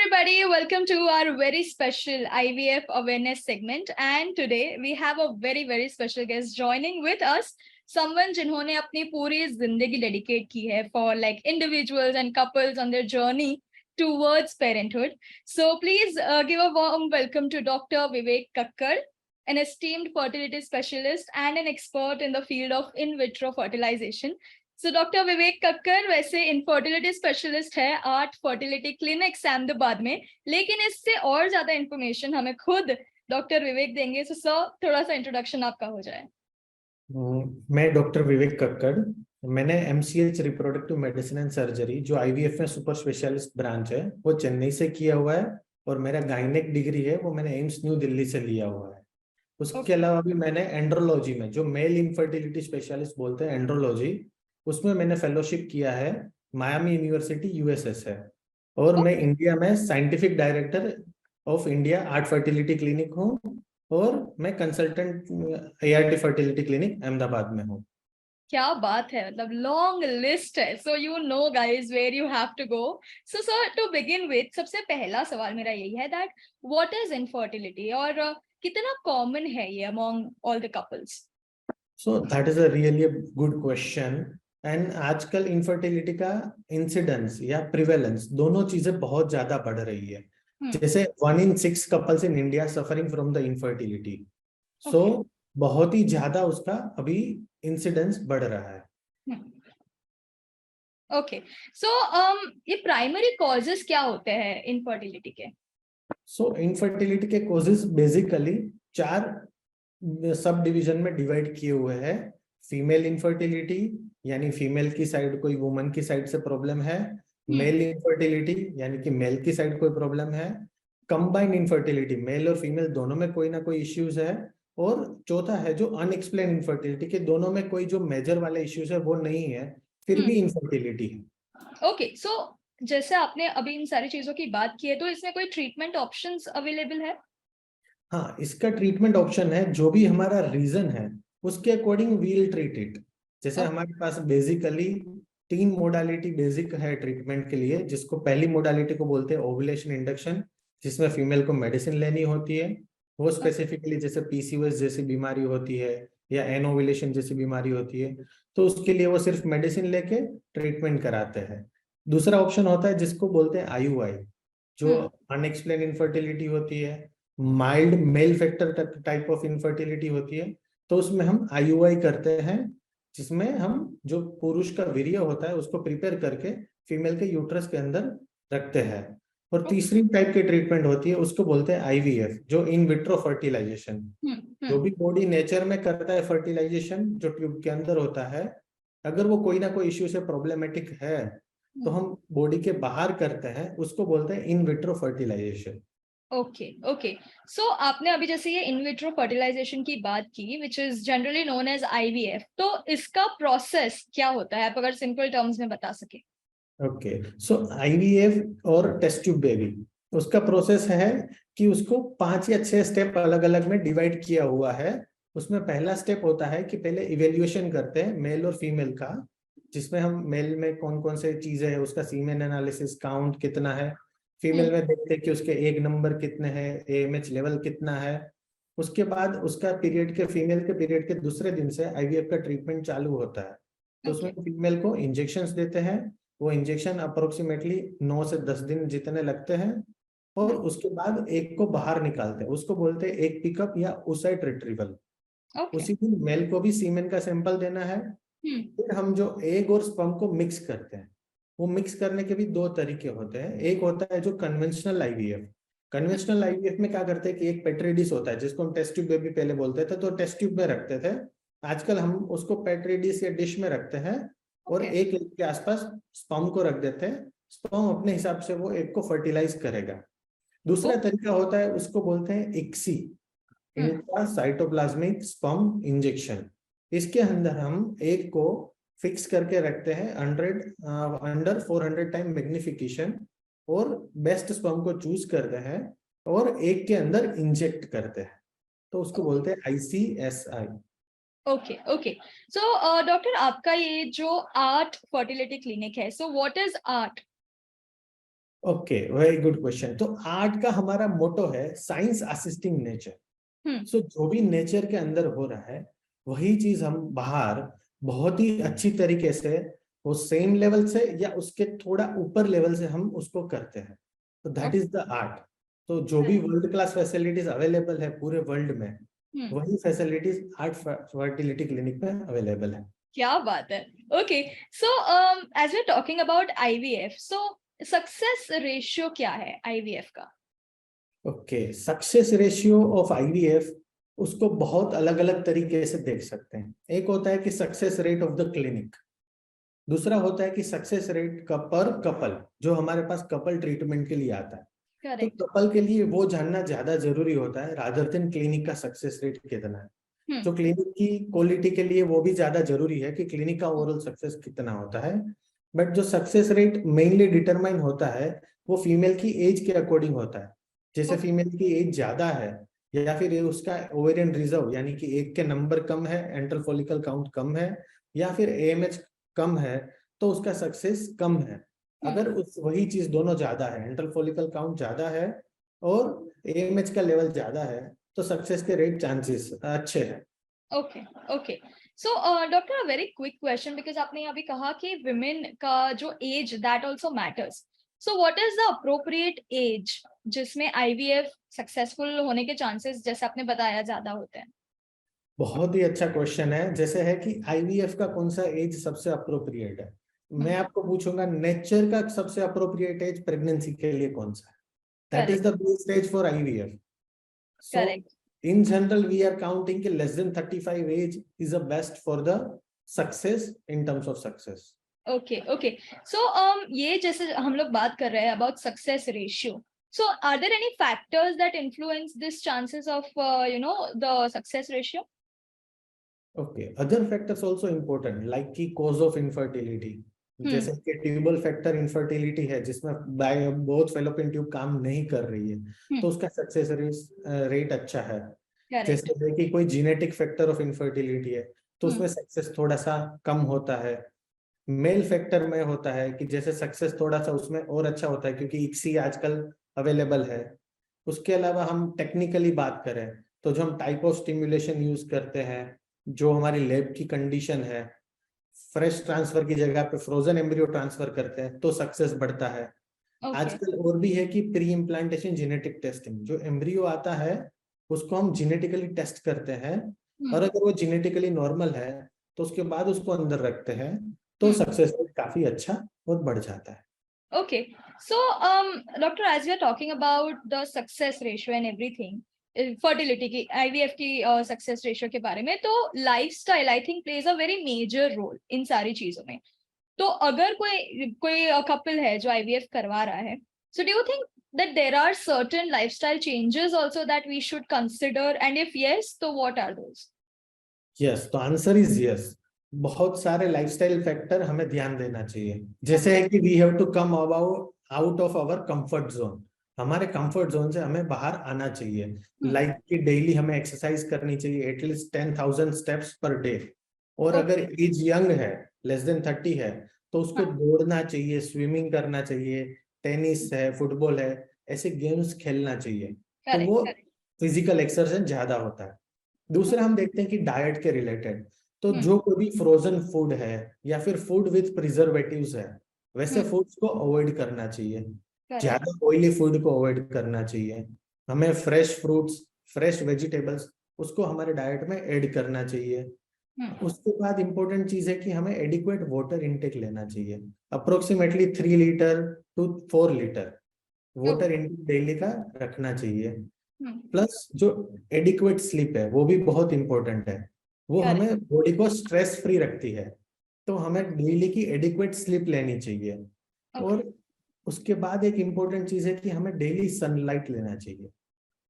everybody, welcome to our very special IVF awareness segment. And today we have a very special guest joining with us, someone जिन्होंने अपनी पूरी जिंदगी dedicate की है for like individuals and couples on their journey towards parenthood. So please give a warm welcome to Dr. Vivek Kakkar, an esteemed fertility specialist and an expert in the field of in vitro fertilization. So doctor Vivek Kakkar वैसे infertility specialist है ART fertility clinics Ahmedabad में, लेकिन इससे और ज्यादा information हमें खुद doctor विवेक देंगे. सो सर, थोड़ा सा इंट्रोडक्शन आपका हो जाए. मैं डॉक्टर विवेक कक्कड़, मैंने MCH reproductive medicine and surgery जो IVF में सुपर स्पेशलिस्ट ब्रांच है वो चेन्नई से किया हुआ है, और मेरा गायनेक डिग्री है वो मैंने एम्स न्यू दिल्ली से लिया हुआ है. उसके अलावा भी मैंने एंड्रोलॉजी में, जो मेल इनफर्टिलिटी स्पेशलिस्ट बोलते हैं एंड्रोलॉजी, उसमें मैंने फेलोशिप किया है. मायामी यूनिवर्सिटी USS है. और मैं इंडिया में scientific director of India ART fertility clinic हूँ, और मैं consultant ART fertility clinic Ahmedabad में हूँ. क्या बात है, मतलब लॉन्ग लिस्ट है. So you know guys where you have to go. So sir, to begin with, सबसे पहला सवाल मेरा यही है दैट व्हाट इज इनफर्टिलिटी और कितना कॉमन है ये among all the couples? So that is a really good question. And आजकल इनफर्टिलिटी का इंसिडेंस या प्रिवेलेंस दोनों चीजें बहुत ज्यादा बढ़ रही है. जैसे 1 in 6 couples in India suffering from the infertility. So बहुत ही ज्यादा उसका अभी इंसिडेंस बढ़ रहा है. ओके, सो ये प्राइमरी कॉजेस क्या होते हैं इनफर्टिलिटी के? सो इनफर्टिलिटी के कॉजेस बेसिकली 4 सब डिवीजन में डिवाइड किए हुए हैं. फीमेल इनफर्टिलिटी, यानी फीमेल की साइड कोई वुमन की साइड से प्रॉब्लम है. मेल इनफर्टिलिटी, यानी कि मेल की साइड कोई प्रॉब्लम है. कंबाइंड इनफर्टिलिटी, मेल और फीमेल दोनों में कोई ना कोई इश्यूज है. और चौथा है जो अनएक्सप्लेन इनफर्टिलिटी, के दोनों में कोई जो मेजर वाले इश्यूज है वो नहीं है, फिर भी इनफर्टिलिटी है. ओके, सो जैसे आपने अभी इन सारी चीजों की बात की है, तो इसमें कोई ट्रीटमेंट ऑप्शंस अवेलेबल है? हाँ, इसका ट्रीटमेंट ऑप्शन है. जो भी हमारा रीजन है उसके according we will treat it. जैसे हमारे पास बेसिकली 3 मोडालिटी बेसिक है ट्रीटमेंट के लिए, जिसको पहली मोडालिटी को बोलते हैं ओवुलेशन इंडक्शन, जिसमें फीमेल को मेडिसिन लेनी होती है. वो स्पेसिफिकली जैसे PCOS जैसी बीमारी होती है या एनोवुलेशन जैसी बीमारी होती है, तो उसके लिए वो सिर्फ मेडिसिन लेके ट्रीटमेंट कराते हैं. दूसरा ऑप्शन होता है जिसको बोलते हैं IUI, जो अनएक्सप्लेन इनफर्टिलिटी होती है, mild mail factor type of infertility होती है. तो उसमें हम IUI करते हैं, जिसमें हम जो पुरुष का वीर्य होता है उसको प्रिपेयर करके फीमेल के यूट्रस के अंदर रखते हैं. और तीसरी टाइप की ट्रीटमेंट होती है, उसको बोलते हैं IVF, जो इन विट्रो फर्टिलाइजेशन. जो भी बॉडी नेचर में करता है फर्टिलाइजेशन, जो ट्यूब के अंदर होता है, अगर वो कोई ना कोई इश्यू से प्रॉब्लमेटिक है तो हम बॉडी के बाहर करते हैं, उसको बोलते हैं इन विट्रो फर्टिलाइजेशन. ओके, सो आपने अभी जैसे ये इन विट्रो फर्टिलाइजेशन की बात की, which is generally known as IVF, तो इसका प्रोसेस क्या होता है, आप अगर सिंपल टर्म्स में बता सके? ओके, सो IVF और टेस्ट ट्यूब बेबी, उसका प्रोसेस है कि उसको 5 या 6 स्टेप अलग अलग में डिवाइड किया हुआ है. उसमें पहला स्टेप होता है कि पहले इवेल्युएशन करते हैं मेल और फीमेल का, जिसमें हम मेल में कौन कौन से चीजें हैं, उसका सीमेन एनालिसिस काउंट कितना है. फीमेल में देखते हैं कि उसके एग नंबर कितने हैं, AMH लेवल कितना है. उसके बाद उसका पीरियड के फीमेल के पीरियड के दूसरे दिन से IVF का ट्रीटमेंट चालू होता है. तो उसमें फीमेल को इंजेक्शंस देते हैं. वो इंजेक्शन अप्रोक्सीमेटली 9 से 10 दिन जितने लगते हैं, और उसके बाद एग को बाहर निकालते हैं. उसको बोलते हैं एग पिकअप या oocyte रिट्रीवल. उसी दिन मेल को भी सीमेन का सैंपल देना है. फिर हम जो एग और स्पर्म को मिक्स करते हैं, वो मिक्स करने के भी 2 तरीके होते हैं. एक होता है जो कन्वेंशनल IVF. कन्वेंशनल IVF में क्या करते हैं कि एक पेट्री डिश होता है, जिसको हम टेस्ट ट्यूब बेबी पहले बोलते थे, तो टेस्ट ट्यूब में रखते थे. आजकल हम उसको पेट्री डिश या डिश में रखते हैं, और एक एग के आसपास स्पर्म को रख देते हैं. स्पर्म अपने हिसाब से वो एग को फर्टिलाइज करेगा. दूसरा तरीका होता है, उसको बोलते हैं ICSI, इंट्रासाइटोप्लाज्मिक स्पर्म इंजेक्शन. इसके अंदर हम एग को फिक्स करके रखते हैं अंडर 400 टाइम मैग्निफिकेशन, और बेस्ट स्पर्म को चूज करते हैं और एग के अंदर इंजेक्ट करते हैं. तो उसको बोलते हैं ICSI. ओके, सो डॉक्टर, आपका ये जो आर्ट फर्टिलिटी क्लिनिक है, सो what is art? Okay, very good question. तो आर्ट का हमारा मोटो है साइंस असिस्टिंग नेचर। सो जो भी नेचर के अंदर हो रहा है वही चीज हम बाहर बहुत ही अच्छी तरीके से, वो सेम लेवल से या उसके थोड़ा ऊपर लेवल से हम उसको करते हैं। तो दैट इज द आर्ट। तो जो भी वर्ल्ड क्लास फैसिलिटीज अवेलेबल है पूरे वर्ल्ड में, वही फैसिलिटीज आर्ट फर्टिलिटी क्लिनिक में अवेलेबल है। क्या बात है। Okay, so as we talking about IVF, so success ratio क्या है आईवीएफ का? Okay, success ratio of IVF, उसको बहुत अलग अलग तरीके से देख सकते हैं। एक होता है कि success rate of the clinic, दूसरा होता है कि सक्सेस रेट का पर कपल, जो हमारे पास कपल ट्रीटमेंट के लिए आता है। तो करेक्ट। कपल के लिए वो जानना ज्यादा जरूरी होता है रादर देन क्लिनिक का सक्सेस रेट कितना है। जो क्लिनिक की क्वालिटी के लिए वो भी ज्यादा जरूरी है कि क्लिनिक का ओवरऑल सक्सेस कितना होता है। बट जो सक्सेस रेट मेनली डिटरमाइन होता है वो फीमेल की एज के अकॉर्डिंग होता है। जैसे फीमेल की एज ज्यादा है या फिर उसका ओवेरियन रिजर्व यानी कि एग के नंबर कम है, एंट्रल फॉलिकल काउंट कम है, या फिर एएमएच कम है, तो उसका सक्सेस कम है। अगर उस वही चीज दोनों ज्यादा है, एंट्रल फॉलिकल काउंट ज्यादा है और एएमएच का लेवल ज्यादा है, तो सक्सेस के रेट चांसेस अच्छे हैं। Okay okay, so doctor a very quick question, because आपने अभी कहा कि विमेन का जो age that also matters, so what is the appropriate age जिसमें आईवीएफ सक्सेसफुल होने के चांसेस, जैसे आपने बताया, ज्यादा होते हैं? बहुत ही अच्छा क्वेश्चन है। जैसे है कि आईवीएफ का कौन सा एज सबसे अप्रोप्रिएट है, मैं आपको पूछूंगा नेचर का सबसे अप्रोप्रिएट एज प्रेगनेंसी के लिए कौन सा है? That is the best age for IVF. So correct. in general we are counting कि less than 35 age is the best for the success in terms of success. Okay okay, so ये जैसे हम लोग बात कर रहे हैं about success ratio, so are there any factors that influence this chances of the success ratio? Okay, other factors also important like कि cause of infertility, जैसे कि ट्यूबल फैक्टर इनफर्टिलिटी है जिसमें बोथ फेलोपियन ट्यूब काम नहीं कर रही है, तो उसका सक्सेस रेट अच्छा है। जैसे है कि कोई जीनेटिक फैक्टर ऑफ इनफर्टिलिटी है तो उसमें सक्सेस थोड़ा सा कम होता है। मेल फैक्टर में होता है कि जैसे सक्सेस थोड़ा सा उसमें और अच्छा होता है क्योंकि इक्सी आजकल अवेलेबल है। उसके अलावा हम टेक्निकली बात करें तो जो हम टाइप ऑफ स्टिमुलेशन यूज करते हैं, जो हमारी लैब की कंडीशन है, फ्रेश ट्रांसफर की जगह पे फ्रोजन एम्ब्रियो ट्रांसफर करते हैं तो सक्सेस बढ़ता है। आजकल और भी है कि प्री इम्प्लांटेशन जेनेटिक टेस्टिंग, जो एम्ब्रियो आता है उसको हम जेनेटिकली टेस्ट करते हैं और अगर वो जेनेटिकली नॉर्मल है तो उसके बाद उसको अंदर रखते हैं तो सक्सेस रेट काफी अच्छा और बढ़ जाता है। Okay, so doctor, as we are talking about the success ratio and everything, fertility की, IVF की success ratio के बारे में, तो lifestyle I think plays a very major role इन सारी चीजों में। तो अगर कोई कपल है जो IVF करवा रहा है, so do you think that there are certain lifestyle changes also that we should consider, and if yes, तो what are those? यस, तो आंसर इज यस। बहुत सारे लाइफस्टाइल फैक्टर हमें ध्यान देना चाहिए। जैसे है कि we have to come about out of our comfort zone, हमारे कंफर्ट जोन से हमें बाहर आना चाहिए। लाइक कि डेली हमें एक्सरसाइज करनी चाहिए एटलीस्ट 10,000 स्टेप्स पर डे। और अगर एज यंग है, लेस देन 30 है, तो उसको दौड़ना चाहिए, स्विमिंग करना चाहिए, टेनिस है, फुटबॉल है, ऐसे गेम्स खेलना चाहिए। तो वो फिजिकल एक्सरसाइज ज्यादा होता है। दूसरा हम देखते हैं कि डाइट के रिलेटेड, तो जो कोई भी फ्रोजन फूड है या फिर फूड विथ प्रिजर्वेटिव्स है, वैसे फूड्स को अवॉइड करना चाहिए। ज्यादा ऑयली फूड को अवॉइड करना चाहिए। हमें फ्रेश फ्रूट्स, फ्रेश वेजिटेबल्स उसको हमारे डाइट में ऐड करना चाहिए। उसके बाद इंपॉर्टेंट चीज है कि हमें एडिक्वेट वाटर इनटेक लेना चाहिए। Approximately 3 litre to 4 litre water intake daily का रखना चाहिए। प्लस जो एडिक्वेट स्लीप है वो भी बहुत इंपॉर्टेंट है, वो हमें बॉडी को स्ट्रेस फ्री रखती है। तो हमें डेली की एडिक्वेट स्लीप लेनी चाहिए। और उसके बाद एक इंपॉर्टेंट चीज है कि हमें डेली सनलाइट लेना चाहिए।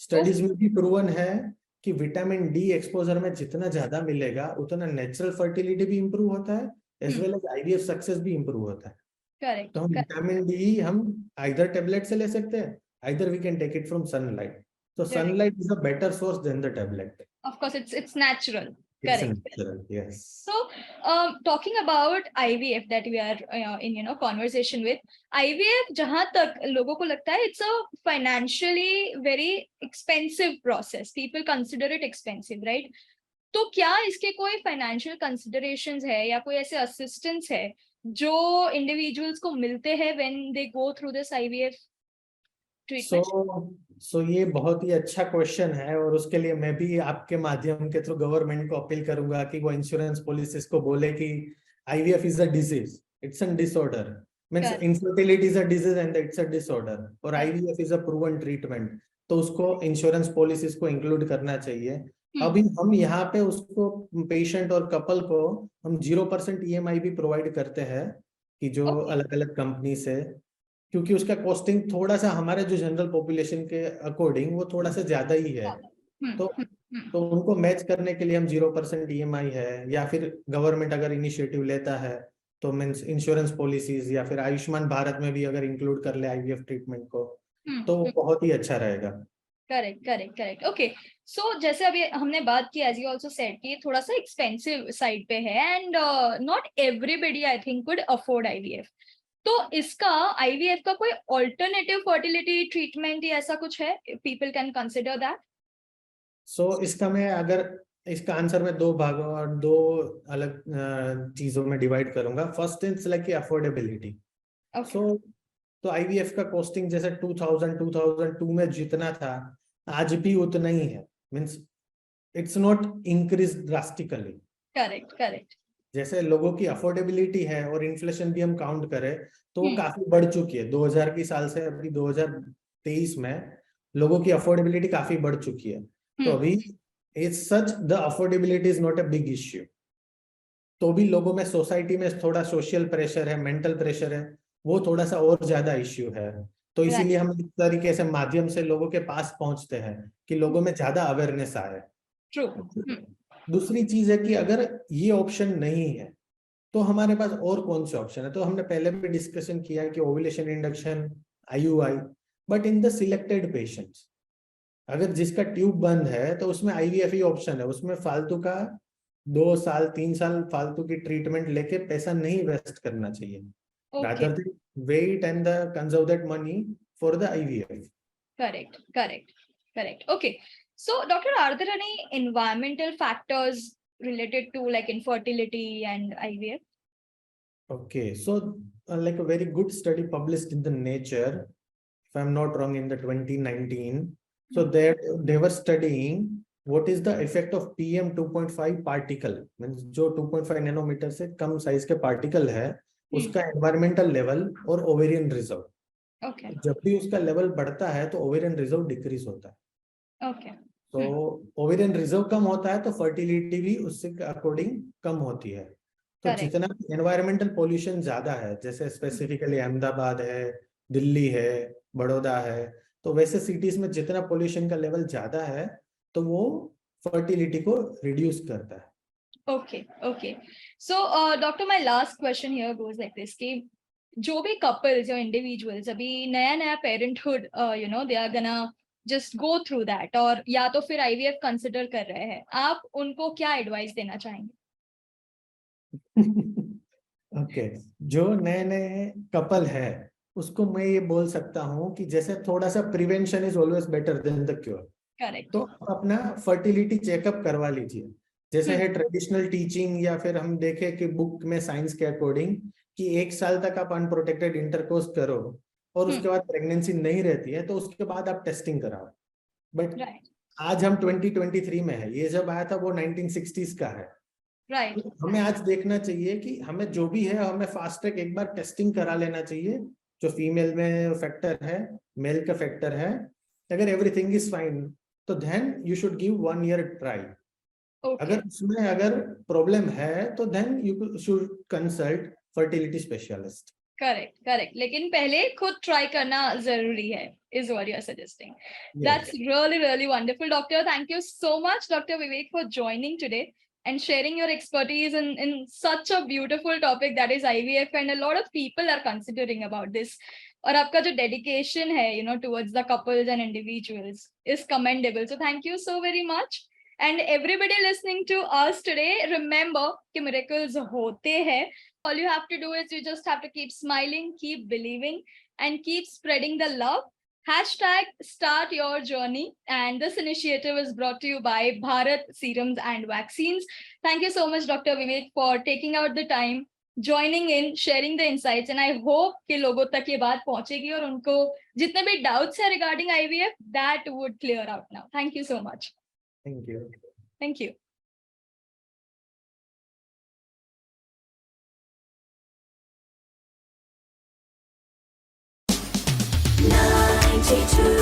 स्टडीज में भी प्रूवन है कि विटामिन डी एक्सपोजर में जितना ज्यादा मिलेगा उतना नेचुरल फर्टिलिटी भी इंप्रूव होता है, as well as IVF success भी इंप्रूव होता है। तो हम विटामिन डी हम आइदर टेबलेट से ले सकते हैं, either we can take it from sunlight. So sunlight is a better source than the tablet. Of course, it's natural. It's natural, yes. So talking about IVF that we are in conversation with, IVF जहां तक लोगों को लगता है it's a financially very expensive process. People consider it expensive, right? तो क्या इसके कोई फाइनेंशियल कंसिडरेशंस है या कोई ऐसे असिस्टेंस है जो इंडिविजुअल्स को मिलते हैं when they go through this IVF treatment? So ये बहुत ही अच्छा क्वेश्चन है, और उसके लिए मैं भी आपके माध्यम के थ्रू गवर्नमेंट को अपील करूंगा कि वो इंश्योरेंस पॉलिसीज को बोले कि IVF is a disease, it's an disorder, means infertility is a disease and it's a disorder, और IVF is a proven treatment, तो उसको इंश्योरेंस पॉलिसीज को इंक्लूड करना चाहिए। अभी हम यहाँ पे उसको पेशेंट और कपल को हम 0% EMI भी प्रोवाइड करते हैं, कि जो अलग अलग कंपनी से, क्योंकि उसका कॉस्टिंग थोड़ा सा हमारे जो जनरल पॉपुलेशन के अकॉर्डिंग वो थोड़ा सा ज्यादा ही है, तो उनको मैच करने के लिए हम 0% EMI है, या फिर गवर्नमेंट अगर इनिशिएटिव लेता है तो मीन्स इंश्योरेंस पॉलिसीज या फिर आयुष्मान भारत में भी अगर इंक्लूड कर ले आईवीएफ ट्रीटमेंट को तो बहुत ही अच्छा रहेगा। Correct okay. सो जैसे अभी हमने बात की, एज यू आल्सो सेड कि थोड़ा सा एक्सपेंसिव साइड पे है and not everybody I think could afford IVF. तो इसका आईवीएफ का कोई ऑल्टरनेटिव फर्टिलिटी ट्रीटमेंट या ऐसा कुछ है, पीपल कैन कंसिडर दैट? सो इसका मैं अगर इसका आंसर मैं दो भागों और दो अलग चीजों में डिवाइड करूंगा। First is like affordability. तो आईवीएफ का कॉस्टिंग जैसे 2002 में जितना था आज भी उतना ही है, means it's not increase drastically. Correct. जैसे लोगों की अफोर्डेबिलिटी है और इन्फ्लेशन भी हम काउंट करें तो वो काफी बढ़ चुकी है 2000 की साल से अभी 2023 में लोगों की अफोर्डेबिलिटी काफी बढ़ चुकी है। तो अभी is such the affordability is not a big issue, तो भी लोगों में सोसाइटी में थोड़ा सोशल प्रेशर है, मेंटल प्रेशर है, वो थोड़ा सा और ज्यादा इश्यू है। तो इसीलिए हम इस तरीके से माध्यम से लोगों के पास पहुंचते हैं कि लोगों में ज्यादा अवेयरनेस आए। दूसरी चीज है कि अगर ये ऑप्शन नहीं है तो हमारे पास और कौन से ऑप्शन है। तो हमने पहले भी डिस्कशन किया कि ovulation induction, IUI, but in the selected patients. अगर जिसका ट्यूब बंद है तो उसमें IVF ही ऑप्शन है, उसमें फालतू का 2 साल 3 साल फालतू की ट्रीटमेंट लेके पैसा नहीं वेस्ट करना चाहिए, rather than wait and conserve that money for the IVF. Correct. Okay. So, doctor, are there any environmental factors related to like infertility and IVF? Okay, so like a very good study published in the Nature, if I'm not wrong, in the 2019. So they were studying what is the effect of PM 2.5 particle, means जो 2.5 nanometre से कम size के particle है उसका environmental level और ovarian reserve. जब भी उसका level बढ़ता है तो ओवेरियन रिजर्व डिक्रीज होता है। तो ओवेरियन रिजर्व कम होता है तो फर्टिलिटी भी उससे अकॉर्डिंग कम होती है। तो जितना एनवायरमेंटल पोल्यूशन ज्यादा है, जैसे स्पेसिफिकली अहमदाबाद है, दिल्ली है, बड़ौदा है, तो वैसे सिटीज में जितना पोल्यूशन का लेवल ज्यादा है तो वो फर्टिलिटी को रिड्यूस करता है। Okay. So, doctor, my last question here goes like this कि जो भी couples या individuals अभी नया parenthood, they are gonna just go through that, और या तो फिर IVF consider कर रहे हैं, आप उनको क्या advice देना चाहेंगे? Okay, जो नए कपल है उसको मैं ये बोल सकता हूँ कि जैसे थोड़ा सा prevention is always better than the cure. Correct. तो अपना फर्टिलिटी चेकअप करवा लीजिए। जैसे है ट्रेडिशनल टीचिंग या फिर हम देखें कि बुक में साइंस के अकॉर्डिंग कि 1 साल तक आप अनप्रोटेक्टेड इंटरकोर्स करो और उसके बाद प्रेगनेंसी नहीं रहती है तो उसके बाद आप टेस्टिंग कराओ। बट आज हम 2023 में है, ये जब आया था वो 1960s का है। तो हमें आज देखना चाहिए कि हमें जो भी है हमें फास्ट ट्रैक एक बार टेस्टिंग करा लेना चाहिए। जो फीमेल में फैक्टर है, मेल का फैक्टर है, अगर एवरीथिंग इज फाइन तो then you should give 1 year try. अगर उसमें अगर प्रॉब्लम है तो then you should consult fertility specialist. Correct, लेकिन पहले खुद ट्राई करना जरूरी है, is what you're suggesting. That's really wonderful, doctor. Thank you so much, Dr. Vivek, for joining today and sharing your expertise in such a beautiful topic that is IVF, and a lot of people are considering about this. और आपका जो dedication है, towards the couples and individuals is commendable. So thank you so very much. And everybody listening to us today, remember कि miracles होते हैं. All you have to do is you just have to keep smiling, keep believing, and keep spreading the love. Hashtag start your journey. And this initiative is brought to you by Bharat Serums and Vaccines. Thank you so much, Dr. Vivek, for taking out the time, joining in, sharing the insights. And I hope कि लोगों तक ये बात पहुंचेगी और उनको जितने भी doubts है regarding IVF, that would clear out now. Thank you so much. Thank you. Thank you. Two